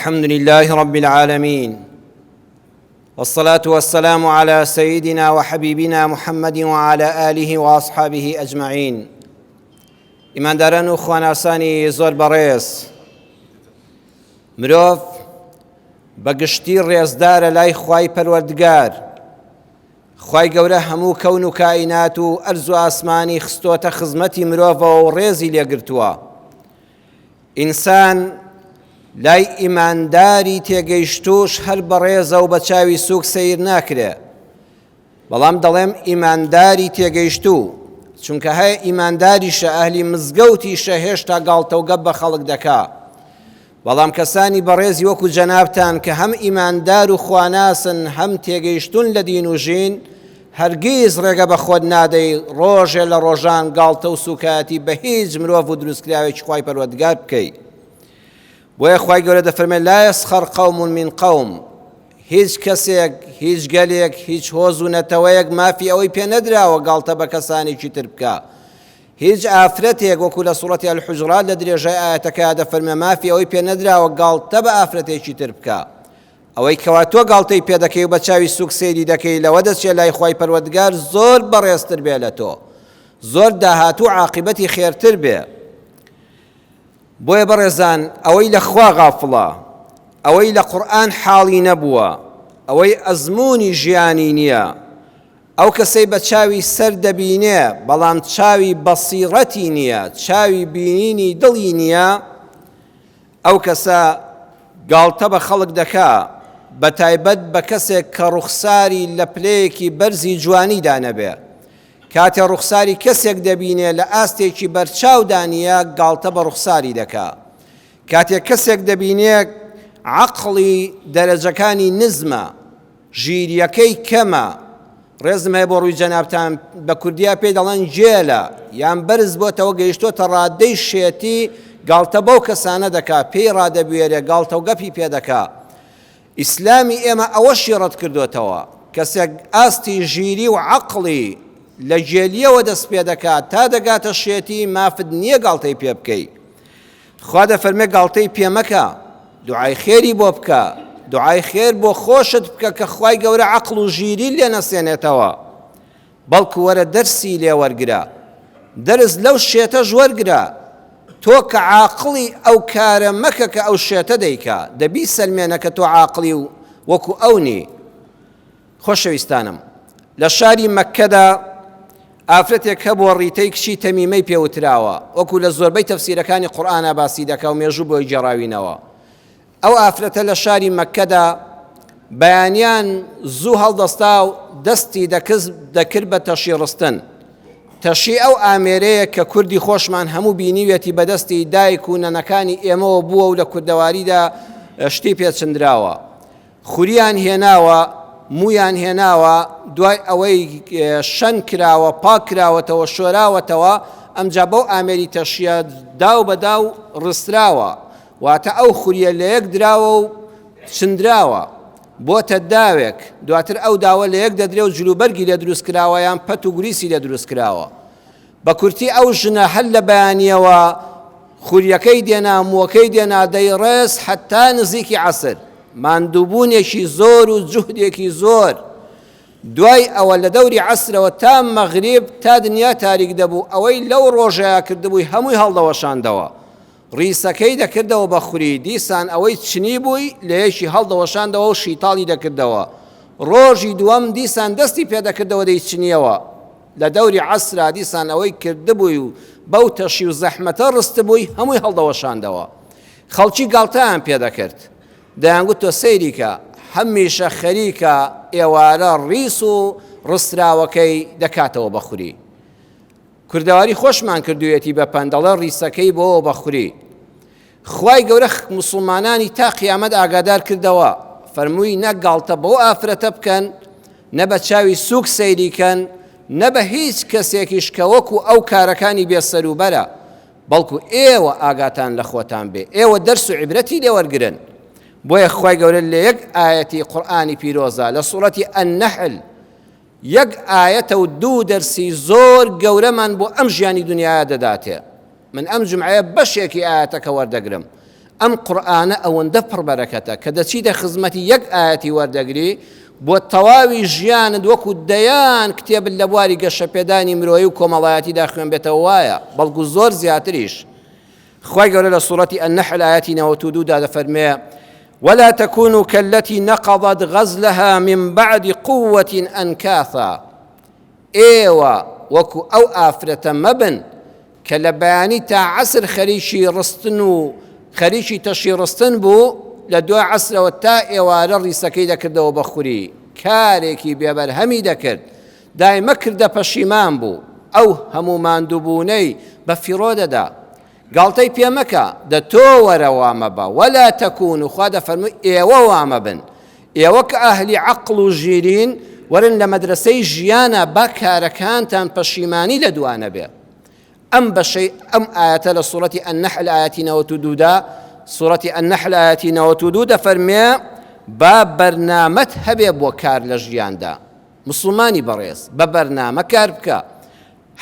الحمد لله رب العالمين والصلاة والسلام على سيدنا وحبيبنا محمد وعلى آله وأصحابه أجمعين. إمان داران و خواناسانی زۆر بەڕێز، مرۆڤ بەگشتی ڕێزدارە لای خوای پەروەردگار. خوای گەورە هەموو کەون و کائینات و ئەرز و ئاسمانی خستۆتە خزمەتی مرۆڤەوە و ڕێزی لێگرتووە. ئینسان لای ئیمانداری تێگەیشتوش هەر بەڕێزە و بە چاوی سووک سەیر ناکرێ، بەڵام دەڵێم ئیمانداری تێگەیشتوو، چونکە هەیە ئیمانداریشە ئەهلی مزگەوتیشە هێشتا گاڵتەوگەب بە خەڵک دەکا. بەڵام کەسانی بەڕێزی وەکو جەنابتان کە هەم ئیماندار و خواناسن هەم تێگەیشتون لە دین و ژین، هەرگیز ڕێگە بە خۆت نادەی ڕۆژێ لە ڕۆژان گاڵتە و سوکاتی بە هیچ مرۆڤ و دروستکراوێکی خوای پەروەردگار بکەی. بۆیە خوای گەورە دەفەرمێت لا یەسخەر قەوم من قەوم، هیچ کەسێک، هیچ گەلێک، هیچ هۆز و نەتەوەیەک مافی ئەوەی پێ نەدراوە گاڵتە بە کەسانێکی تر بکە. هیچ ئافرەتێک وەکو لە سوڕەتی ئەلحوجرات لە درێژای ئاەتەکە دەفەرمێ مافی ئەوەی پێ نەدراوە گاڵتە بە ئافرەتێکی تر بکە. ئەوەی کەوا تۆ گاڵتەی پێ دەکەی و بە چاوی سووک سەیری دەکەی، لەوە دەچێت لای خوای پەروەردگار زۆر بەڕێزتر بێ لە تۆ، زۆر داهاتوو عاقبەتی خێرتر بێ. بۆیە بەڕێزان، ئەوەی لە خوا غافڵە، ئەوەی لە قورئان حاڵی نەبووە، ئەوەی ئەزموونی ژیانی نییە، ئەو کەسەی بە چاوی سەر دەبینێ بەڵام چاوی بەسیڕەتی نییە، چاوی بینینی دڵی نییە، ئەو کەسە گاڵتە بە خەڵک دەکا، بە تایبەت بە کەسێک کە ڕوخساری لە پلەیەکی بەرزی جوانیدا نەبێ. کاتێ ڕوخساری کەسێک دەبینێ لە ئاستێکی بەرچاودانیە، گاڵتە بە ڕوخساری دەکا. کاتێک کەسێک دەبینێ عەقڵی دەرەجەکانی نزمە، ژیریەکەی کەمە، ڕێزم هەیە بۆ ڕووی جەنابتان بە کوردیا پێی دەڵێن جێلە، یان بەرز بۆتەوە گەیشتۆتە ڕادەی شێتی، گاڵتە بەو کەسانە دەکا، پێی ڕادەبوێرێ، گاڵتە و گەپی پێ دەکا. ئیسلامی ئێمە ئەوەشی ڕەت کردوتەوە، کەسێک ئاستی ژیری و عەقڵی لە جێلیەوە دەست پێ دەکات تا دەگاتە شێتی، مافت نییە گاڵتەی پێ بکەی. خوا دەفەرمێ گاڵتەی پێ مەکە، دوعای خێری بۆ بکە، دوعای خێر بۆ خۆشت بکە کە خوای گەورە عەقڵ و ژیری لێ نەسێنێتەوە. بەڵکو وەرە دەرسی لێ وەرگرە، دەرس لەو شێتەش وەرگرە. تۆ کە عاقڵی ئەو کارە مەکە کە ئەو شێتە دەیکا، دەبی سەلمێنە کە تۆ عاقڵی و وەکو ئەونی. خۆشەویستانم، لە شاری مەککەدا ئافرەتێک هەبووە ڕیتەی کچی تەمیمەی پێوتراوە، وەکو لە زۆربەی تەفسیرەکانی قورئانە باسی دەکا و مێژوو بۆی جێڕاوینەوە. ئەو ئافرەتە لە شاری مەککەدا بەیانیان زوو هەڵدەستا و دەستی دەکرد بە تەشی ڕستن. تەشی ئەو ئامێرەیە کە کوردی خۆشمان هەموو بینیوێتی بەدەستی دایک و نەنەکانی ئێمەوە بووە و لە کوردەواریدا شتی پێچندراوە. خوریان هێناوە، مویان هێناوە، دوای ئەوەی شەن کراوە، پاک کراوەتەوە، شۆراوەتەوە، ئەمجا بەو ئامێری تەشیە داو بەداو ڕستراوە، واتە ئەو خوریە لە یەک دراوە و چندراوە بۆتە داوێک. دواتر ئەو داوە لە یەک دەدرێ و جلوبەرگی لێ دروست کراوە یان پەت و گریسی لێ دروست کراوە. بە کورتی ئەو ژنە هەر لە بەیانیەوە خوریەکەی دێنا، مووەکەی دێنا، دەیڕێز حتا نزیکی عەسر، ماندووبوونێکی زۆر و جوهدێکی زۆر. دوای ئەوە لە دەوری عەسرەوە تا مەغریب تا دنیا تاریک دەبوو، ئەوەی لەو ڕۆژەیە کردبووی هەمووی هەڵدەوەشاندەوە، ڕیسەکەی دەکردەوە بە خوری، دیسان ئەوەی چنی بووی لە یەکی هەڵدەوەشاندەوە و شیتاڵی دەکردەوە. ڕۆژی دووەم دیسان دەستی پێ دەکردەوە دەیچنیەوە. لە دەوری عەسرا دیسان ئەوەی کردبووی و بەو تەشی و زەحمەتە ڕستبووی هەمووی هەڵدەوەشاندەوە. خەڵکی گاڵتەیان پێ دەکرد، دەیانگوت تۆ سەیریکە، هەمیشە خەریکە ئێوارە ڕیس و ڕستراوەکەی دەکاتەوە بە خوری. کوردەواری خۆشمان کردوێتی بە پەندەڵە ڕیسەکەی بۆەوە بە خوری. خوای گەورە موسڵمانانی تا قیامەت ئاگادار کردەوە، فەرمووی نە گاڵتە بۆ ئافرەتە بکەن، نە بە چاوی سووک سەیریکەن، نە بە هیچ کەسێکیش کە وەکو ئەو کارەکانی بێسەروبەرە، بەڵکو ئێوە ئاگاتان لە خۆتان بێ، ئێوە دەرس و عیبرەتی لێوەرگرن. بۆیە خوای گەورە لە یەک ئایەتی قورئانی پیرۆزە لە سوڕەتی ئەننەحل یەک ئایەتە و دوو دەرسی زۆر گەورەمان بۆ ئەم ژیانی دنیاە دەداتێ. من ئەم جمعەیە بەشێکی ئایەتەکە وەردەگرم. ئەم قورئانە ئەوەندە پڕبەرەکەتە کە دەچیتە خزمەتی یەک ئاەتی وەردەگری بۆ تەواوی ژیانت وەکو دەیان کتێبت لە بواری گەشەپێدانی مرۆیی و کۆمەڵایەتیدا خوێن بێتەوە وایە بەڵکو زۆر زیاتریش. خوای گەورە لە سوورەتی ئەنەحل ئاەتی 92 دەفەرمێ ولا تكونوا كالتي نقضت غزلها من بعد قوة أنكاثا ئێوە وەکو ئەو ئافرەتە مەبن کە لە بەیانی تا عەسر خەریکی ڕستن و خەریکی تەشی ڕستن بوو لە دوای عەسرەوە تا ئێوارە ڕیسەکەی دەکردەوە بە خوری کارێکی بێبەرهەمی دەکرد دایمە کردە پەشیمان بوو ئەو هەموو ماندووبوونەی بە فیڕۆ دەدا گاڵتەی پێمەکە دە تۆ وەرە وامە بە وەلا تەکون و خوا دەفەرمووی ئێوە وامە بن ئێوە کە ئەهلی عەقڵ و ژیرین وەرن لە مەدرسەی ژیانە با کارەکانتان پەشیمانی لە دوانە بێ. ئەم بەشەی ئەم ئاەتە لە سوورەتی ئەنەحل ئاەتی 92 سوورەتی ئەنەحل ئاەتی 92 دەفەرمێ با بەرنامەت هەبێ بۆ کار لە ژیاندا مسلمانی بەڕێز بە بەرنامە کار بکە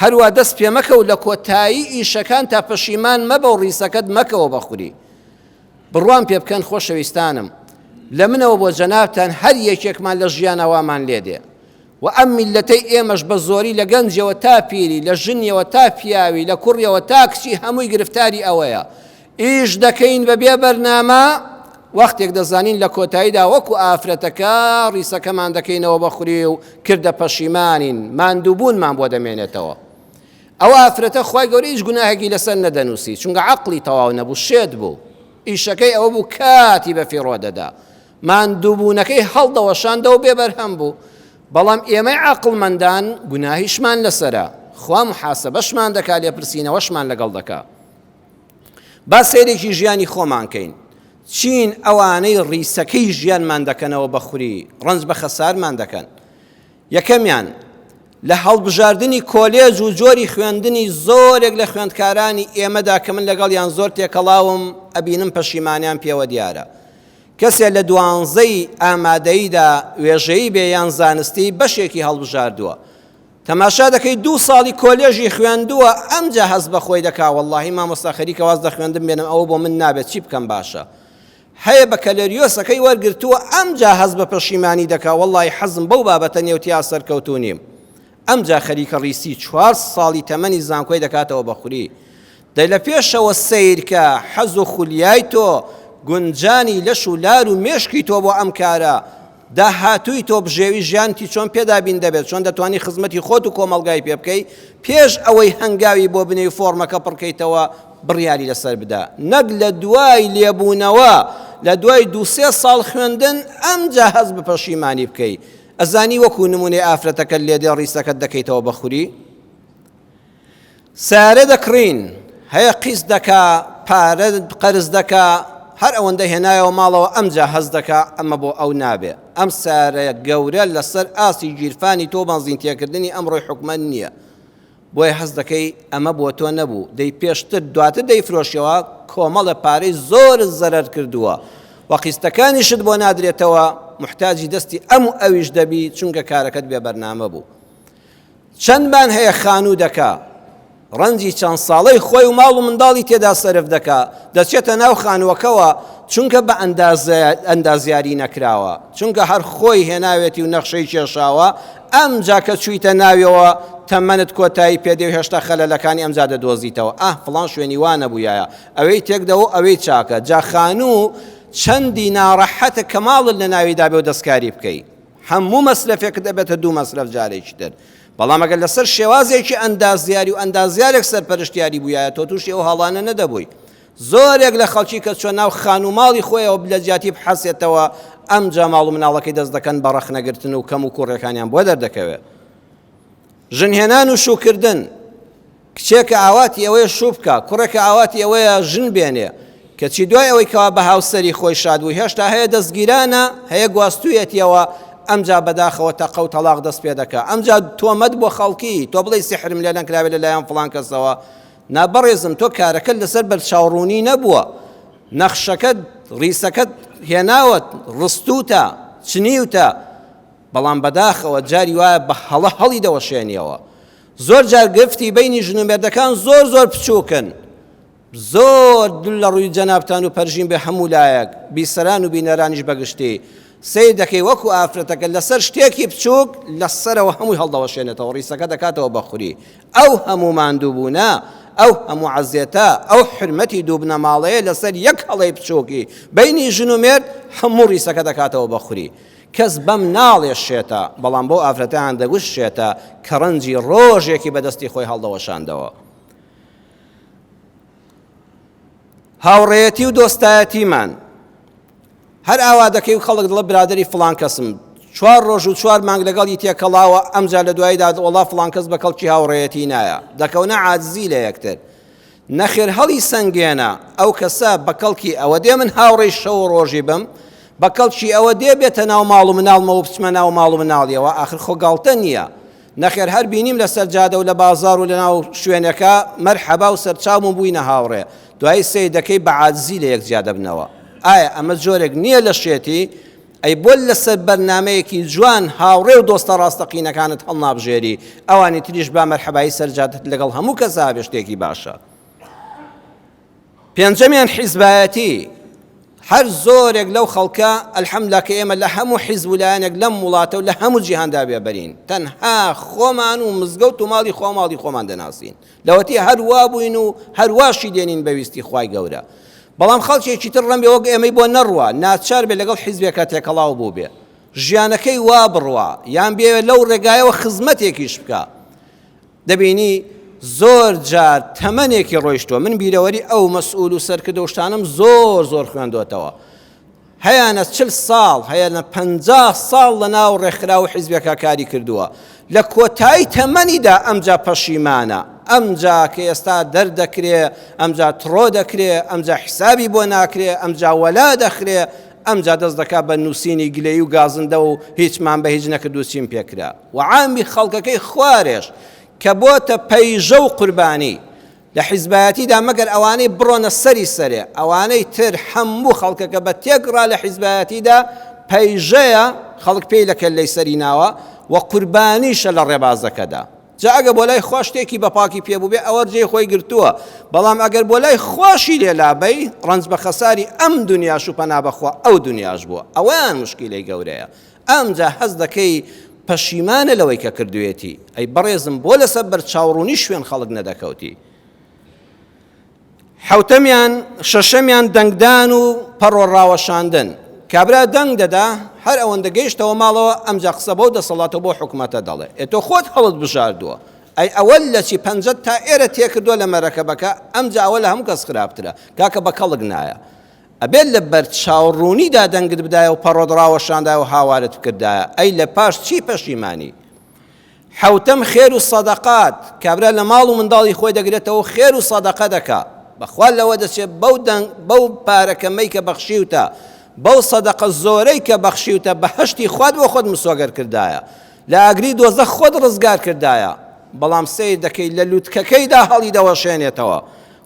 هەروە دەست پێ مەکە و لە کۆتایی ئیشەکان تا پەشیمان مەبە و ڕیسەکەت مەکەوە بەخوری. بڕوان پێ بکەن خۆشەویستانم لە منەوە بۆ جەنابتان هەر یەکێکمان لە ژیانەوامان لێدێ و ئەم میلەتەی ئێمەش بە زۆری لە گەنجەوە تا پیری لە ژنیەوە تا پیاوی لە کوڕیەوە تا کچی هەمووی گرفتاری ئەوەیە ئیش دەکەین بەبێ بەرنامە وەختێک دەزانین لە کۆتاییدا وەکو ئافرەتەکە ڕیسەکەمان دەکەینەوە بەخوری و کردە پەشیمانین ماندووبوونمان بۆ دەمێنێتەوە. ئەوە ئافرەتە خوای گەورە هیچ گوناهێکی لەسەر نەدەنووسی چونکە عەقڵی تەواو نەبوو شێت بوو ئیشەکەی ئەوە بوو کاتی بە فیڕۆ دەدا ماندووبوونەکەی هەڵدەوەشاندەوە بێبەرهەم بوو. بەڵام ئێمەی عەقڵمەندان گوناهیشمان لەسەرە خوا محاسەبەشمان دەکا لێپرسینەوەشمان لەگەڵ دەکا. با سەیرێکی ژیانی خۆمان کەین چین ئەوانەی ڕیسەکەی ژیانمان دەکەنەوە بەخوری ڕەنج بە خەسارمان دەکەن. یەکەمیان لە هەڵبژاردننی کۆلێج و جۆری خوێندنی زۆرێک لە خوێندکارانی ئێمەدا کە من لەگەڵیان زۆر تێکەڵاوم ئەبینم پەشیمانیان پێوە دیارە. کەسێک لە 12 ئامادەییدا وێژەیی بێ یان زانستی بەشێکی هەڵبژاردووە تەماشا دەکەی 2 ساڵی کۆلێژی خوێندووە ئەمجا هەست بە خۆی دەکا وەڵڵاهی مامۆستا خەریکە واز دەخوێندم بێنم ئەوە بۆ من نابێت چی بکەم باشە هەیە بە کەلەریۆسەکەی وەرگرتووە ئەمجا هەست بە پەشیمانی دەکا وەڵڵاهی حەزم بەو بابەتە نێوتیا سەرکەوتوو نیم ئەمجا خەریکە ڕیسی 4 ساڵی تەمەنی زانکۆی دەکاتەوە بەخوری دەی لە پێشەوە سیرکە حەز و خولیای تۆ گونجانی لەش و لار و مێشکی تۆ بۆ ئەم کارە داهاتووی تۆ بژێوی ژیانتی چۆن پێدابین دەبێت چۆن دەتوانی خزمەتی خۆت و کۆمەڵگای پێ بکەی پێش ئەوەی هەنگاوی بۆ بنێوی فۆرمەکە پڕکەیتەوە بڕیاری لەسەر بدە نەک لە دوای لێبوونەوە لە دوای 2-3 ساڵ خوێندن ئەمجا هەز بە پەشیمانی بکەی ئەزانی وەکو نمونەی ئافرەتەکە لێدێ ڕیسەکەت دەکەیتەوە بەخوری سارە دەکڕین هەیە قیس دەکا پارە قەرز دەکا هەر ئەوەندە هێنایەوە ماڵەوە ئەمجا هەز دەکا ئەمە بۆ ئەو نابێ ئەم سارەیە گەورە لەسەر ئاسی گیرفانی تۆ بەنزین تێکردنی ئەمڕۆی حکومەت نییە بۆیە هەز دەکەی ئەمە بۆ تۆ نەبوو دەی پێشتر دواتر دەیفرۆشیەوە کۆمەڵە پارەی زۆر زەرەر کردووە و قیستەکانیشت بۆ نادرێتەوە محتاجی دەستی ئەم و ئەویش دەبی چونکە کارەکەت بێ بەرنامە بوو چەندمان هەیە خانوو دەکا ڕەنجی چەند ساڵەی خۆی و ماڵ و منداڵی تێدا سەرف دەکا دەچێتە ناو خانووەکەوە چونکە بە ئەندازیاری نەکراوە چونکە هەر خۆی هێناوێتی و نەخشەی کێشاوە ئەمجا کە چوویتە ناویەوە تەمەنت کۆتایی پێدێ و هێشتا خەلەلەکانی ئەمجا دەدۆزیتەوە فڵان شوێنی وانە بوویایە ئەوەی تێکدەوە ئەوەی چاکە جا خانوو چەندی ناڕەحەتە کە ماڵت لە ناویدا بێ و دەستکاری بکەی هەموو مەسلەفێک دەبێتە 2 مەسلەف جارێکی تر بەڵام ئەگەر لەسەر شێوازێکی ئەندازیاری و ئەندازیارێک سەرپەرشتیاری بوویایە تۆ تووشی ئەو هەڵانە نەدەبووی زۆرێک لە خەڵکی کە چۆن ناو خانوماڵی خۆیەوە لە جیاتی بحەسێتەوە ئەمجا ماڵ و مناڵەکەی دەست دەکەن بە ڕەخنەگرتن و کەم و کوڕەکانیان بۆ دەردەکەوێت ژنهێنان و شوکردن کچێکە ئاواتی ئەوەیە شوو بکە کوڕێکە ئاواتی ئەوەیە ژن بێنێ کەچی دوای ئەوەی کەوا بە هاوسەری خۆی شاد بوو هێشتا هەیە دەستگیرانە هەیە گواستوویەتیەوە ئەمجا بەداخەوە تەقە و تەلاق دەست پێ دەکا ئەمجا تۆمەت بۆ خەڵکی تۆ بڵێ سیحرم لێ نەکراوێت لەلایەن فڵان کەسەوە نابەڕێزم تۆ کارەکەت لەسەر بەرچاوڕوونی نەبووە نەخشەکەت ڕیسەکەت هێناوەت ڕستوتە چنیوتە بەڵام بەداخەوە جاری وایە بە هەڵی دەوەشێنیەوە زۆر جار گرفتی بینی ژن و مێردەکان زۆر بچووکن زۆر دل لە ڕووی جەنابتان و پەرژین بێ هەموو لایەک بیسەران و بینەرانیش بەگشتی سیر دەکەی وەکو ئافرەتەکە لەسەر شتێکی بچووک لەسەرەوە هەمووی هەڵدەوەشێنێتەوە ڕیسەکە دەکاتەوە بەخوری ئەو هەموو ماندووبوونە ئەو هەموو عەزیەتە ئەو حرمەتی دوو بنەماڵەیە لەسەر یەک هەڵەی بچووکی بەینی ژن و مێرد هەموو ڕیسەکە دەکاتەوە بەخوری کەس بەم ناڵێشێتە بەڵام بۆ ئافرەتیان دەگوشتێتە کە ڕەنجی ڕۆژێکی بەدەستی خۆی هەڵدەوەشاندەوە هاوڕێیەتی و دۆستایەتیمان هەر ئاوا دەکەی و خەڵک دڵە برادەری فڵان کەسم 4 ڕۆژ و 4 مانگ لەگەڵی تێکەڵاوە ئەمجا لە دواییدا وەڵا فڵان کەس بە کەڵکی هاوڕێیەتی نایە دەکەونە عاجزی لە یەکتر نەخێر هەڵی سەنگێنە ئەو کەسە بە کەڵکی ئەوە دێ من هاوڕێی شەو ڕۆژی بم بە کەڵکی ئەوە دێ بێتە ناو ماڵ و مناڵمەوە بچمە ناو ماڵ و مناڵیەوە ئاخر خۆگاڵتە نییە نەخێر هەر بینیم لەسەر جادە و لە بازار و لە ناو شوێنەکە مەرحەبا و سەرچاوم بووینە هاوڕێ دوای سێ دەکەی بە عاجزی لە یەکجیا دەبنەوە ئایا ئەمە جۆرێک نییە لە شێتی ئەی بۆ لەسەر بەرنامەیەکی جوان هاوڕێ و دۆستە ڕاستەقینەکانت هەڵنابژێری ئەوانی تریش با مەرحەبایی سەرجادت لەگەڵ هەموو کەسا بێ شتێکی باشە پێنجەمیان حیزبایەتی هەر زۆرێک لەو خەڵکە ئەلحەمدولیلا کە ئێمە لە هەموو حیزبولایەنێک لەم وڵاتە و لە هەموو جیهاندا بێبەرین تەنها خۆمان و مزگەوت و ماڵی خۆمان دەناسین لەوەتی هەروە بووین و هەرواشی دێنین بەویستی خوای گەورە بەڵام خەڵکێکی تر ڕەنبێ وەک ئێمەی بۆ نەڕوە ناچار بێ لەگەڵ حیزبێکە تێکەڵاو بوو بێ ژیانەکەی وا بڕوە یان بێ لەو ڕێگایەوە خزمەتێکیش بکە دەبینی زۆر جار تەمەنێکی ڕۆیشتووە من بیرەوەری ئەو مەسئول و سەرکردە و شتانم زۆر خوێندوەتەوە هەیانە 40 ساڵ هەیەنە 50 ساڵ لە ناو ڕێکخرا و حیزبێکە کاری کردووە لە کۆتایی تەمەنیدا ئەمجا پەشیمانە ئەمجا کە ئێستا دەردەکرێ ئەمجا تڕۆ دەکرێ ئەمجا حسابی بۆ ناکرێ ئەمجا وەلا دەخرێ ئەمجا دەست دەکات بە نووسینی گلەی و گازندە و هیچمان بە هیچ نەکرد و چیم پێکرا و عامی خەڵکەکەی خوارێش کە بۆتە پەیژە و قوربانی لە حیزبایەتیدا مەگەر ئەوانەی بڕۆنە سەرێ ئەوانەی تر هەموو خەڵکەکە بە تێکڕا لە حیزبایەتیدا پەیژەیە خەڵک پێی لە کەللەی سەری ناوە و قوربانیشە لە ڕێبازەکەدا جا ئەگە بۆ لای خوا شتێکی بە پاکی پێبوو بێ ئەوە جێی خۆی گرتووە بەڵام ئەگەر بۆ لای خواشی لێلابەی ڕەنج بە خەساری ئەم دنیاش و پەنا بەخوا ئەو دنیاش بووە ئەوەیان مشکیلەی گەورەیە ئەمجا حەز دەکەی پەشیمانە لەوەی کە کردوێتی ئەی بەڕێزم بۆ لەسەر بەرچاوڕوونی شوێن خەڵک نەدەکەوتی شەشەمیان دەنگدان و پەڕۆڕاوەشاندن کابرا دەنگ دەدا هەر ئەوەندە گەیشتەوە ماڵەوە ئەمجا قسە بەو دەسەڵاتەوە بۆ حکومەتە دەڵێ ئێتۆ خۆت هەڵت بژاردووە ئەی ئەوە لە چی 50 تا ئێرە تێکردووە لە مەرەکەبەکە ئەمجا ئەوە لە هەموو کەس خراپترە کاکە بە کەڵک نایە ئەبێت لە بەرچاوڕوونیدا دەنگت بدایە و پەڕۆڕاوەشاندایە و هاوارت کردایە ئەی لە پاش چی پەشیمانی حەوتەم خێر و سەدەقات کابرا لە ماڵ و منداڵی خۆی دەگرێتەوە خێر و سەدەقە دەکا بەخوا لەوە دەچێت بەو پارەکەمەی کە بەخشیوتە بەو سەدەقە زۆرەی کە بەخشیوتە بەهەشتی خوات بۆ خۆت مسۆگەر کردایە لە ئاگری دۆزەخ خۆت ڕزگار کردایە بەڵام سیر دەکەی لە لووتکەکەیدا هەڵی دەوەشێنێتەوە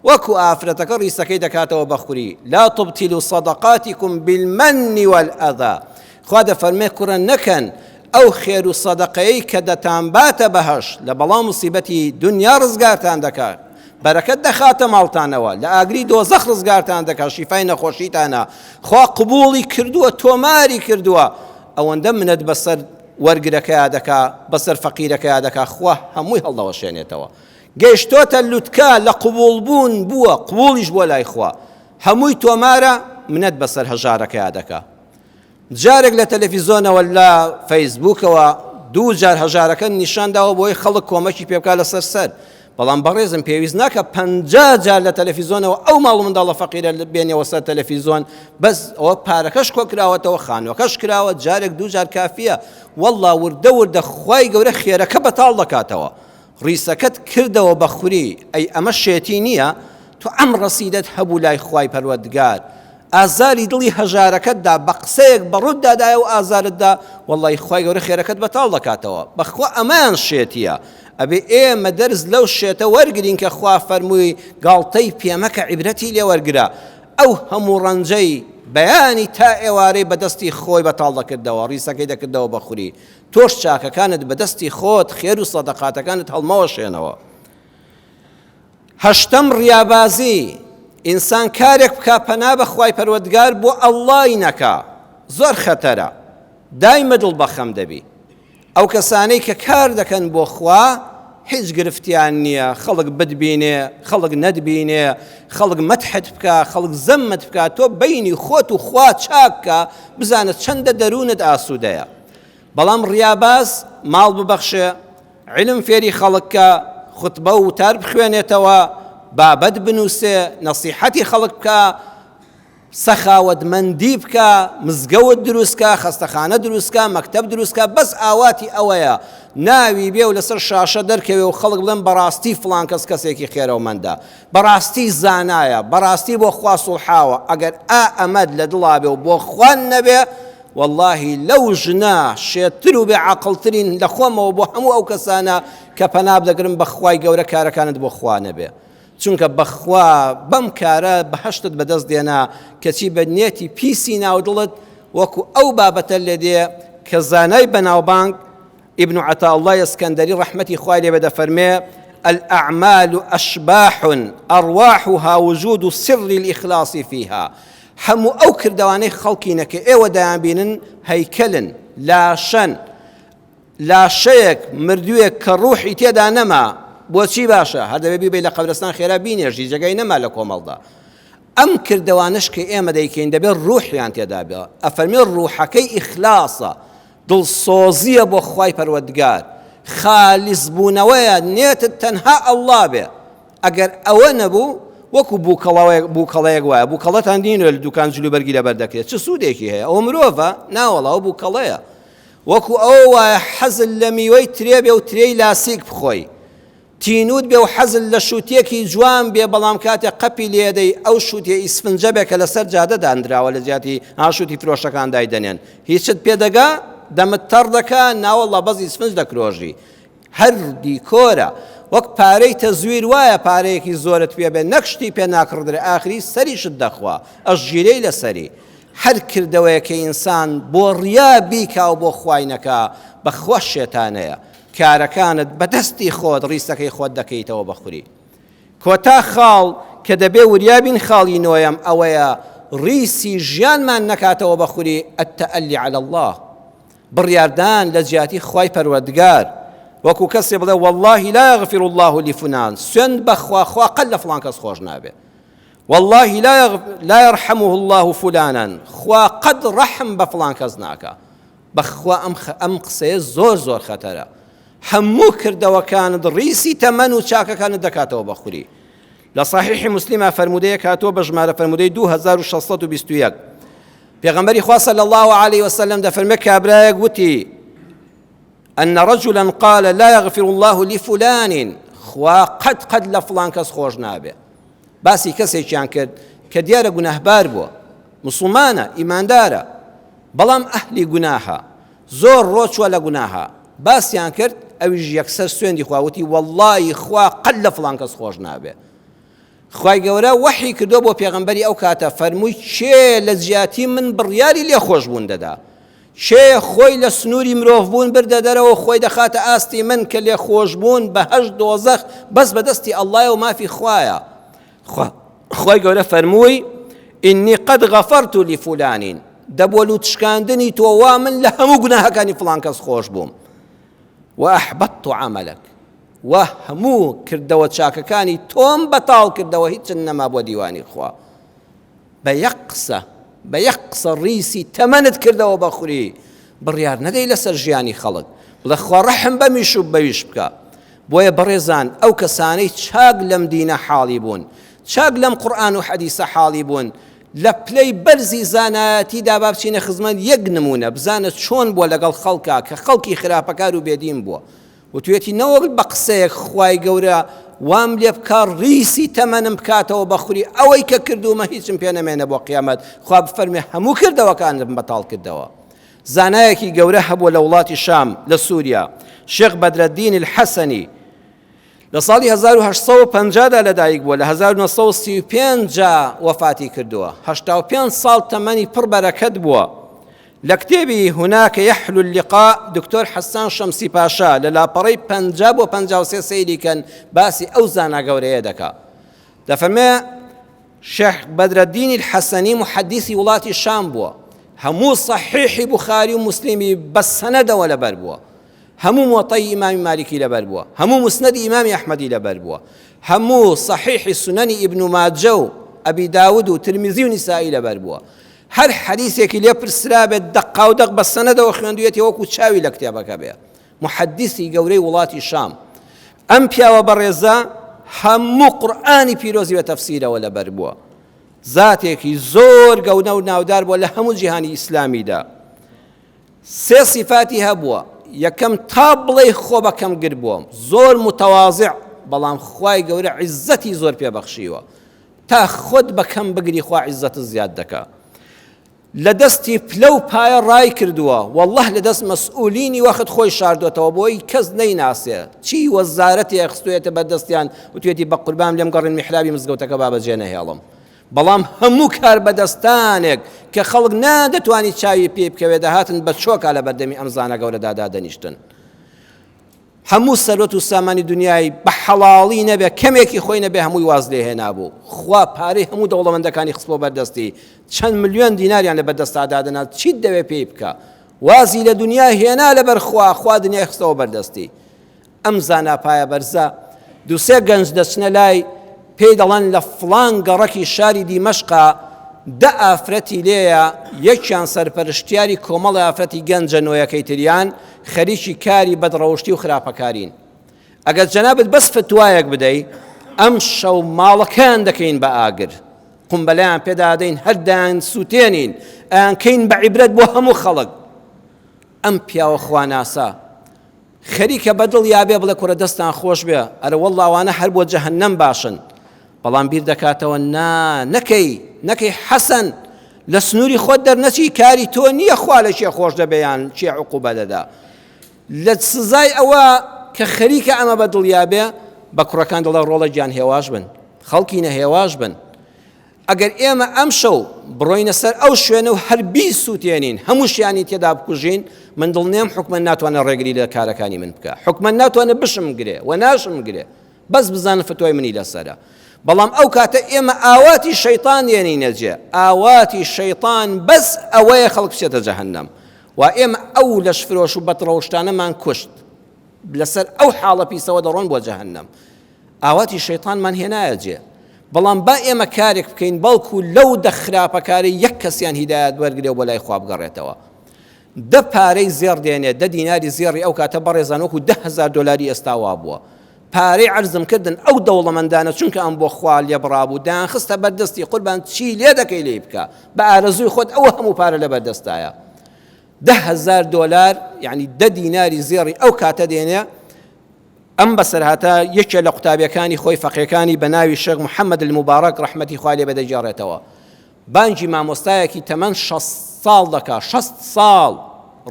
وەکو ئافرەتەکە ڕیسەکەی دەکاتەوە بەخوری لا تبتلوا صدقاتكم بالمن والأذى خوا دەفەرمێ کوڕە نەکەن ئەو خێر و سەدەقەیەی کە دەتان باتە بەهەش لە بەڵام موسیبەتی دنیا ڕزگارتان دەکات بەرەکەت دەخاتە ماڵتانەوە لە ئاگری دۆزەخ ڕزگارتان دەکات شیفای نەخۆشیتانە خوا قبوڵی کردووە تۆماری کردووە ئەوەندە منەت بەسەر وەرگرەکەیە دەکا بەسەر فەقیرەکەیە دەکا خوا هەمووی هەڵدەوەشێنێتەوە گەیشتۆتە لوتکە لە قبوڵبوون بووە قبوڵیش بۆ لای خوا هەمووی تۆمارە منەت بەسەر هەژارەکەیە دەکا جارێک لە تەلەڤیزۆنەوە لە فەیسبووکەوە 2 جار هەژارەکە نیشانداوە بۆی خەڵک کۆمەکی پێ بکات لەسەر سەر بەڵام بەڕێزم پێویست ناکە 50 جار لە تەلەڤیزۆنەوە ئەو ماڵ و منداڵە فەقیرە بێنێەوە سەر تەلەڤیزۆن بەس ئەوە پارەکەش کۆ کراوەتەوە خانوەکەش کراوە جارێک 2 جار کافیە وەڵڵا وردە خوای گەورە خێرەکە بەتاڵ دەکاتەوە ڕیسەکەت کردەوە بە خوری ئەی ئەمە شێتی نییە تو ئەم ڕەسیدەت هەبوو لای خوای پەروەردگار ئازاری دڵی هەژارەکەتدا بە قسەیەک بەڕوود دادایە و ئازارتدا وەڵڵی خوای گەورە خێرەکەت بەتاڵ دەکاتەوە بەخوا ئەمان شێتیە ئەبێ ئێمە دەرز لەو شێتە وەرگرین کە خوا فەرمووی گاڵتەی پێمەکە عیبرەتی لێ وەرگرە ئەو هەموو ڕەنجەی بەیانی تا ئێوارەی بەدەستی خۆی بەتاڵ دەکردەوە ڕیسەکەی دەکردەوە بەخوری تۆش چاکەکانت بەدەستی خۆت خێر و سەدەقاتەکانت هەڵمەوەشێنەوە هەشتەم ڕیابازی ئینسان کارێک بکە پەنا بە خوای پەروەردگار بۆ ئەڵڵای نەکا، زۆر خەتەرە، دایمە دڵبەخەم دەبی. ئەو کەسانەی کە کار دەکەن بۆ خوا هیچ گرفتیان نییە، خەڵک بتبینێ، خەڵک نەتبینێ، خەڵک مەدحت بکە، خەڵک زەمت بکە، تۆ بەینی خۆت و خوا چاککە بزانە چەندە دەروونت ئاسوودەیە. بەڵام ڕیاباز ماڵ ببەخشێ، علم فێری خەڵککە، خوتبە و وتار بخوێنێتەوە، بابەت بنووسێ، نەسیحەتی خەڵک بکە، سەخاوەتمەندی بکە، مزگەوت دروستکە، خەستەخانە دروستکە، مەکتەب دروستکە، بەس ئاواتی ئەوەیە ناوی بێ و لەسەر شاشە دەرکەوێ و خەڵک بڵێن بەڕاستی فڵان کەس کەسێکی خێرەومەندە، بەڕاستی زانایە، بەڕاستی بۆ خوا سوڵحاوە. ئەگەر ئەمەد لە دڵا بێ و بۆ خوان نەبێ، واللهی لەو ژنا شێتر و بێعەقڵترین لە خۆمەوە بۆ هەموو ئەو کەسانە کە پەنا بدەگرن بە خوای گەورە کارەکانت بۆ خوا نەبێ. چونکە بەخوا بەم کارە بەهەشتت بەدەست دێنا کەچی بە نێتی پیسی ناودڵت وەکو ئەو بابەتە لێ دێ کە زانای بەناوبانگ ئیبن عەتاءڵڵای ئەسکەندەری ڕەحمەتی خوای لێ بێ دەفەرمێ الأعمال أشباح أرواحها وجود سر الإخلاص فيها. هەموو ئەو کردوانەی خەڵکینە کە ئێوە دەیان بینن هەیکەلن، لاشەن، لاشەیەک مردوویەک کە ڕوحی تێدا نەما، بۆچی باشە؟ هەردەبێ بێ لە قەبرستان خێرا بینێژی جێگەی نەما لە کۆمەڵدا. ئەم کردوانش کە ئێمە دەیکەین دەبێت ڕوحیان تێدا بێ. ئەفەرمێ ڕوحەکەی ئیخلاسە، دڵسۆزیە بۆ خوای پەروەردگار، خالیس بوونەوەیە، نێتت تەنها ئەڵڵا بێ. ئەگەر ئەوە نەبوو وەکو بووکەڵەیەک وایە، بووکەڵەتان دینوێ لە دوکان جلوبەرگی لەبەر دەکرێت، چ سوودێکی هەیە؟ ئەوە مرۆڤە؟ ناوەڵا ئەو بووکەڵەیە. وەکو ئەوە وایە حەزل لە میوەی ترێ بێ و ترێی لاسیک بخۆی، تینوت بێ و حەزل لە شووتێکی جوان بێ، بەڵام کاتێک قەپی لێدەی ئەو شووتێ ئیسفنجە بێ کە لەسەر جادە دانراوە لە جیاتی شووتی فرۆشەکان دایدەنێن، هیچت پێدەگا؟ دەمت تەڕ دەکا؟ ناوەڵا بەز ئیسفنج دەکرۆژی. هەر دیکۆرە، وەک پارەی تەزویر وایە پارەیەکی زۆرت پێ بێ، نەکشتی پێ ناکڕدرێ، ئاخری سەریشت دەخوا، ئەش ژیرەی لەسەری. هەر کردەوەیە کە ئینسان بۆ ڕیا بیکا و بۆ خوای نەکا، بەخوا شێتانەیە، کارەکانت بەدەستی خۆت ڕیسەکەی خۆت دەکەیتەوە بەخوری. کۆتا خاڵ کە دەبێ وریابین خاڵی نۆیەم ئەوەیە ڕیسی ژیانمان نەکاتەوە بەخوری التەئەلی عەلی الله، بڕیاردان لە جیاتی خوای پەروەردگار. وەکو کەسێ بڵێ واللهی لا یغفر الله لفلان، سوێند بەخوا، خوا قەت لە فڵان کەس خۆش نابێ. واللهی لا يرحمه الله فلانا، خوا قەت ڕەحم بە فڵان کەس ناکە. بەخوا ئەم قسەیە زۆر زۆر خەتەرە. هەموو کردەوەکانت ڕیسی تەمەن و چاکەکانت دەکاتەوە بەخوری. لە صحیحی مسلمە فەرمودەیەک هاتووە بە ژمارە فەرمودەی 2621 پێغەمبەری خوا صلی الله عليه وسلم دەفەرمێ کابرایەک وتی أن رجلا قال لا يغفر الله لفلان، خوا قەت لە فڵان کەس خۆش نابێ. باسی کەسێکیان کرد کە دیارە گوناهبار بووە، موسڵمانە، ئیماندارە، بەڵام ئەهلی گوناهە، زۆر ڕۆچووە لە گوناهە. باسییان کرد، ئەویش یەکسەر سوێندی خواوتی واللهی خوا قەت لە فڵان کەس خۆش نابێ. خوای گەورە وحی کردو بۆ پێغەمبەری ئەو کاتە، فەرمووی چێ لە جیاتی من بڕیاری لێ خۆشبوون دەدا، چێ خۆی لە سنووری مرۆڤبوون بردە دەرەوە، خۆی دەخاتە ئاستی من کە لێ خۆشبوون بەهەشت دۆزەخ بەس بەدەستی ئەڵڵایە و مافی خوایە. خوای گەورە فەرمووی ئینی قەد غەفەرت لفلان، دەبووە لوتشکاندنی تۆ وا من لە هەموو گوناهەکانی فڵان کەس خۆش بووم. وأحبطت عملك، وهمو كردوا تشاككاني توم بطال كردوا هيتش إنما بو ديواني خوا بيقص الريسي تمنت كردوا بخوري بريار ندي لسر جياني خلق بلخوا رحم بميشو بيشبكا بويا بريزان أو كساني تشاق لم دينا حاليبون تشاق لم قرآن وحديث حاليبون لپلی برزی زاناتی داباب چینە خزمان یەک نمونە بزانت چۆن بووە لەگەڵ خەڵکا کە خەڵکی خراپەکار و بێدین بووە و توێتی نەوەک بە قسەیەک خوای گەورە وام لێ بکە ڕیسی تەمەنم بکاتەوە بەخوری ئەوەی کە کردومە هیچم پێ نەمێنە بۆ قیامەت خوا بفەرمێ هەموو کردەوەکانم بەتاڵ کردەوە. زانایەکی گەورە هەبووە لە وڵاتی شام لە سووریا، شێخ بەدرەدین الحەسەنی، لە ساڵی 1850دا لەدایک بووە، لە 1935 وەفاتی کردووە، 85 ساڵ تەمەنی پڕ بەرەکەت بووە. لە کتێبی هوناکە یەحلو اللقاء دکتۆر حەسان شەمسی پاشا لە لاپەڕەی 50 بۆ 53 سەیری کەن باسی ئەو زانا گەورەیە دەکا. دەفەرمێ شێخ بەدرەدینی الحەسەنی محەدیثی وڵاتی شام بووە، هەموو صحیحی بوخاری و مسلیمی بە سەنەدەوە لەبەر بووە، هەموو موەطەی ئیمامی مالیکی لەبەر بووە، هەموو مسنەدی ئیمامی ئەحمەدی لەبەر بووە، هەموو صحیحی سونەنی ئیبن ماجە و ئەبی داود و ترمیزی و نیسائی لەبەر بووە. هەر حەدیثێکی لێ پرسرا بێت دەقا و دەق بە سەنەدەوە خوێندوێتی وەکو چاوی لە کتێبەکە بێ. محەدیثی گەورەی وڵاتی شام. ئەم پیاوە بەڕێزە هەموو قورئانی پیرۆزی بە تەفسیرەوە لەبەر بووە. زاتێکی زۆر گەونە و ناودار بووە لە هەموو جیهانی ئیسلامیدا. سێ صفاتی هەبووە. یەکەم تا بڵێ خۆ بەکەم گر بووم، زۆر متەواضع، بەڵام خوای گەورە عیزەتی زۆر پێبەخشیوە. تا خۆت بەکەم بگری خوا عیزەت زیاد دەکا. لە دەستی پلە و پایە ڕای کردووە، والله لە دەست مەسئولینی وەخت خۆی شاردوێتەوە بۆی کەس نەیناسێ، چی وەزارەتی خستوێتە بەدەستیان وتوێتی بە قوربان لێم گەڕین میحرابی مزگەوتەکە بابەجێ نەهێڵم. بەڵام هەموو کار بەدەستانێک کە خەڵک نادەتوانی چاوی پێ بکەوێ دەهاتن بە چۆکە لە بەردەمی ئەم زانە گەورەدادا دەنیشتن. هەموو سەرۆت و سامانی دنیای بە حەڵاڵی نەبێ، کەمێکی خۆی نەبێ هەمووی واز لێ هێنابوو. خوا پارەی هەموو دەوڵەمەندەکانی خستبۆ بەردەستی، چەند ملیۆن دیناریان لە بەردەستا دادەنا، چیت دەوێ پێی بکە؟ وازی لە دنیا هێنا لەبەر خوا دنیای خستەوە بەردەستی. ئەم زانا پایە بەرزە دووسێ گەنج دەچنە لای پێی دەڵێن لە فڵان گەڕەکی شاری دیمەشقا دە ئافرەتی لێیە، یەکیان سەرپەرشتیاری کۆمەڵی ئافرەتی گەنجە نۆیەکەی تریان خەریکی کاری بەدڕەوشتی و خراپەکارین. ئەگەر جەنابەت بەس فتوایەک بدەی ئەم شەو ماڵەکەیان دەکەین بە ئاگر، قومبەلەیان پێدادەین، هەردایان سووتێنین، ئەیان کەین بە عیبرەت بۆ هەموو خەڵک. ئەم پیاوە خواناسا خەریکە بەدڵ یابێ بڵێ کوڕە دەستان خۆش بێ، ئەرە وەڵڵا ئەوانە هەر بۆ جەهەنەم باشن، بەڵام بیر دەکاتەوە نەکەی حەسەن لە سنووری خۆت دەرنەچی، کاری تۆ نییە خوا لە چێ خۆش دەبێیان چێ عقوبە دەدا. لە سزای ئەوە کە خەریکە ئەمە بەدڵ یابێ بە کوڕەکان دەڵێ ڕۆڵە گیان هێواش بن، خەڵکی نەهێواش بن. ئەگەر ئێمە ئەم شەو بڕۆینە سەر ئەو شوێنە و هەر بیست سووتێنین هەمووشیانی تێدا بکوژین، من دڵنێم حکومەت ناتوانێت ڕێگری لە کارەکانی من بکە، حکومەت ناتوانێت بشم گرێ و ناشم گرێ، بەس بزانن فتوای منی لەسەرە. بەڵام ئەو کاتە ئێمە ئاواتی شەیطان دێنینە جێ، ئاواتی شەیطان بەس ئەوەیە خەڵک بچێتە جەهەنەم. و ئێمە ئەو لەش فرۆش و بەدڕەوشتانەمان کوشت، لەسەر ئەو حاڵە پیسەوە دەڕۆن بۆ جەهەنەم. ئاواتی شەیطانمان هێنایە جێ. بەڵام با ئێمە کارێک بکەین بەڵکو لەو دەخراپەکاری یەک کەسیان هیدایەت وەرگرێ و بۆ لای خوا بگەڕێتەوە. دە پارەی زێڕ دێنێ، دە دیناری زێڕی ئەو کاتە بەڕێزان وەکو 10,000 دۆلاری ئێستاوا بووە. پارەی عەرزم کردن ئەو دەوڵەمەندانە چونکە ئەم بۆ خوا لێ بڕابوو دایان خستە بەردەستی قوربان چی لێ دەکەی لێ بکە بە ئارەزووی خۆت، ئەوە هەموو پارە لە بەردەستایە. 10,000 دۆلار یعنی 10 دیناری زێڕی ئەو کاتە دێنێ. ئەم بەسەرهاتە یەکێ لە قوتابیەکانی خۆی فەقیهەکانی بە ناوی شێخ محەممەد الموبارەک ڕەحمەتی خوا لێ بەدەجێڕێتەوە. بانگی مامۆستایەکی تەمەن 60 ساڵ دەکا، 60 ساڵ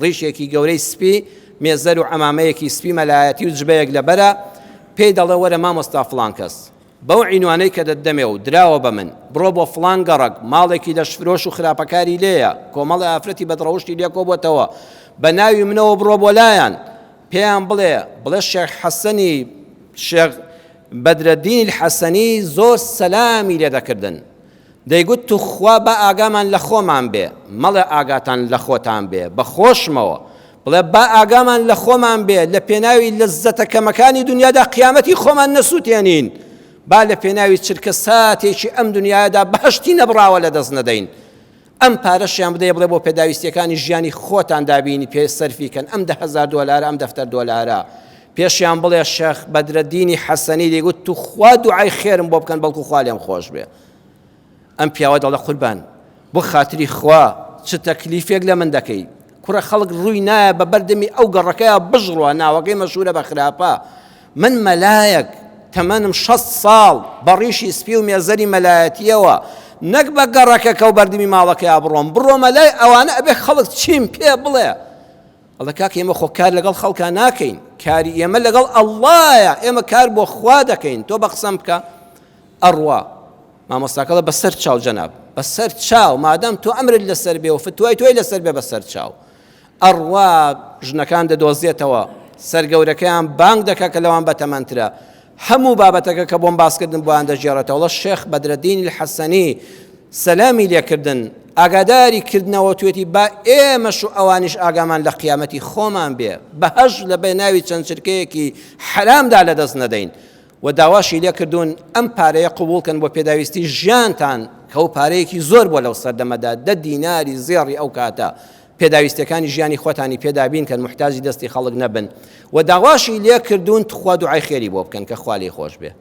ڕیشێکی گەورەی سپی، مێزەر و عەمامەیەکی سپی مەلایەتی و جبەیەک لەبەرە، پێی دەڵێ وەرە مامۆستا فڵان کەس بەو عینوانەی کە دەدەمێ و دراوە بە من بڕۆ بۆ فڵان گەڕک، ماڵێکی دەشفرۆش و خراپەکاری لێیە، کۆمەڵی ئافرەتی بەدڕەوشتی لێ کۆبووەتەوە، بە ناوی منەوە بڕۆ بۆ لایەن، پێیان بڵێ شێخ حەسەنی شێخ بەدرەدینی الحەسەنی زۆر سەلامی لێ دەکردن، دەیگوت تو خوا بە ئاگامان لە خۆمان بێ، مەڵێ ئاگاتان لە خۆتان بێ بە خۆشمەوە، بڵێ با ئاگامان لە خۆمان بێ لە پێناوی لەززەتە کەمەکانی دنیادا قیامەتی خۆمان نەسووتێنین، با لە پێناوی چرکە ساتێکی ئەم دنیادا بەهشتی نەبراوە لە دەست نەدەین. ئەم پارەشیان بدەیە بڵێ بۆ پێداویستیەکانی ژیانی خۆتان دابینی پێ سەرفیکەن، ئەم 10,000 دۆلارە ئەم دەفتەر دۆلارە. پێشیان بڵێ شێخ بەدرەدینی حەسەنی دەیگوت تو خوا دوعای خێرم بۆ بکەن بەڵکو خوا لێم خۆش بێ. ئەم پیاوە دەڵێ قوربان بۆ خاتری خوا چ تەکلیفێک لە من دەکەی، کوڕە خەڵک ڕووی نایە بە بەردەمی ئەو گەڕەکەیە بژڕوە، ناوەکەی مەشهورە بە خراپە، من مەلایەک تەمەنم 60 ساڵ بە ڕیشی سپی و مێزەری مەلایەتیەوە، نەک بە گەڕەکەکە و بەردەمی ماڵەکەیە بڕۆمە لای ئەوانە ئەبێ خەڵک چیم پێ بڵێ. ئەڵێ کاکە ئێمە خۆ کار لەگەڵ خەڵکان ناکەین، کاری ئێمە لەگەڵ ئەڵڵایە، ئێمە کار بۆ خوا دەکەین، تۆ بە قسەم بکە. ئەڕوا مامۆستاکەڵە بەسەر چاو جەناب، بەسەر چاو، مادام تۆ ئەمرت لەسەر بێ و فتوای تۆی لەسەر بێ بەسەر چاو. ئەڕوا ژنەکان دەدۆزێتەوە، سەرگەورەکەیان بانگ دەکا کە لەوان بەتەمەنترە، هەموو بابەتەکە کە بۆم باسکردن بۆیان دەژێڕێتەوە. شێخ بەدرەدین الحەسەنی سەلامی لێکردن ئاگاداری کردنەوە توێتی با ئێمەش و ئەوانیش ئاگامان لە قیامەتی خۆمان بێ بەهەژ لە بێناوی چەند چرکەیەکی حرامدا لەدەست نەدەین و داواشی لێ کردوون ئەم پارەیە قبولکەن بۆ پێداویستی ژیانتان کە ئەو پارەیەکی زۆر بۆ لەو سەردەمەدا 10 دیناری زێڕی ئەو کاتە پێداویستەکانی ژیانی خۆتانی پێدابین کە محتاجی دەستی خەڵک نەبن و داواشی لێ کردوون خوا دوعای خێری بۆ بکەن کە خوا لێی خۆش بێ.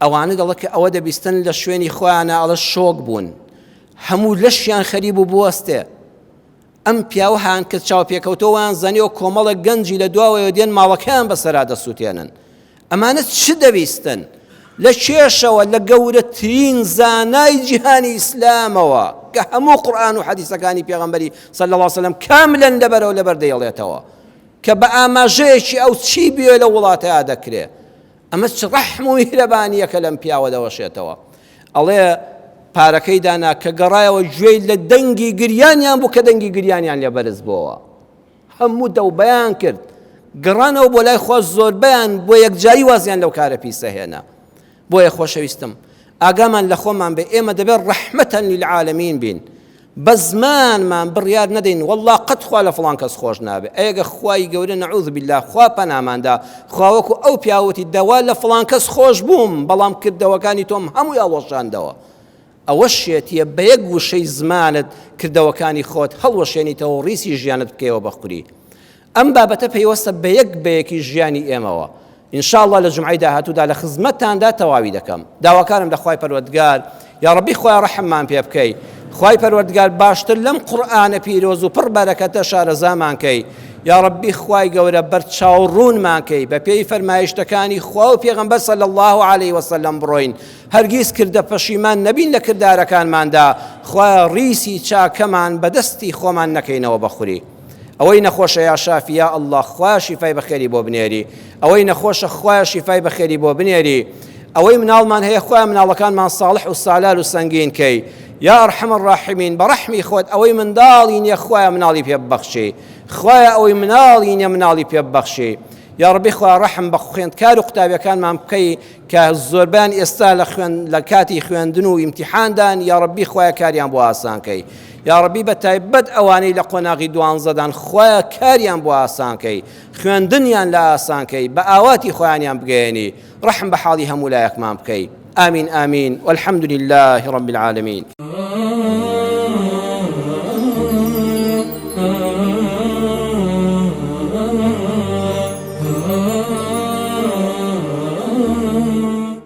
ئەوانە دەڵێت کە ئەوە دەبیستن لە شوێنی خۆیانە ئەڵە شۆک بوون هەموو لەشیان خەریب و بوەستێ. ئەم پیاوە هان کرد چاو پێکەوتەوەیان زەنی و کۆمەڵە گەنجی لە دواوەوە دێن ماڵەکەیان بەسەرا دەسووتێنن. ئەمانە چ دەبیستن؟ لە کێشەوە لە گەورەترین زانای جیهانی ئیسلامەوە کە هەموو قورئان و حەدیثەکانی پێغەمبەری صلی الله علیه وسلم کاملەن لەبەرەوە لەبەر دەیڵێتەوە کە بە ئاماژەیەکی ئەو چی بێ لە وڵاتەیە دەکرێ. ئەمە چ ڕەحم و میهرەبانیە کە لەم پیاوە دەوەشێتەوە. ئەڵێ پارەکەی دانا کە گەڕایەوە گوێی لە دەنگی گریانیان بوو کە دەنگی گریانیان لێ بەرز بووەوە. هەموو دەوبەیان کرد گەڕانەوە بۆ لای خۆش زۆربیان بۆ یەکجاری وازیان لەو کارە پیسە هێنا. بۆیە خۆشەویستم ئاگامان لە خۆمان بێ ئێمە دەبێت ڕەحمەتەن للعالەمین بین بە زمانمان بڕیار نەدەین وەڵڵا قەت خوا لە فڵان کەس خۆش نابێ. ئەگە خوای گەورە نەعوذ بالله خوا پەناماندا خوا وەکو ئەو پیاوەتی دەوا لە فڵان کەس خۆش بووم بەڵام کردەوەکانی تۆم هەمووی ئەوەشاندەوە. ئەوە شێتیە بە یەک وشەی زمانت کردەوەکانی خۆت هەڵوەشێنیتەوە و ڕیسی ژیانت بکەیەوە بەخوری. ئەم بابەتە پێیوەستە بە یەکی ژیانی ئێمەوە. ئینشاءالله لە جمعەی داهاتوودا لە خزمەتتاندا تەواوی دەکەم. داواکارم لە خوای پەروەردگار یا ڕەبی خوای ڕەحممان پێ بکەی. خوای پەروەردگار باشتر لەم قورئانە پیرۆز و پڕ بەرەکەتە شارەزامان کەی. یا ڕەبی خوای گەورە بەرچاوڕوونمان کەی بە پێی فەرمایشتەکانی خوا و پێغەمبەر صلی الله علیه وسلم بڕۆین. هەرگیز کردە پەشیمان نەبین لە کردارەکانماندا. خوای ڕیسی چاکەمان بەدەستی خۆمان نەکەینەوە بەخوری. ئەوەی نەخۆشە یا شافی یا ئەڵڵا خوا شیفای بەخێری بۆ بنێری. ئەوەی نەخۆشە خوای شیفای بەخێری بۆ بنێری. ئەوەی مناڵمان هەیە خوای مناڵەکانمان ساڵح و سالار و سەنگین کەی. یا ئەرحەم الراحمین بەڕەحمی خۆت ئەوەی منداڵی نییە خوای مناڵی پێ ببەخشی. خوای ئەوەی مناڵی نییە مناڵی پێ ببەخشی. یا ڕەبی خوا ڕەحم بە خوێندکار و قوتابیەکانمان بکەی کە زۆربیان ئێستا لە کاتی خوێندن و ئیمتیحاندان. یا ڕەبی خوای کاریان بۆ ئاسان کەی. یا ڕەبی بە تایبەت ئەوانەی لە قۆناغی 12دان خوای کاریان بۆ ئاسان کەی خوێندنیان لە ئاسان کەی بە ئاواتی خۆیانیان بگەێنی. ڕەحم بە حاڵی هەموو لایەکمان بکەی. آمین آمین والحمد لله رب العالمين.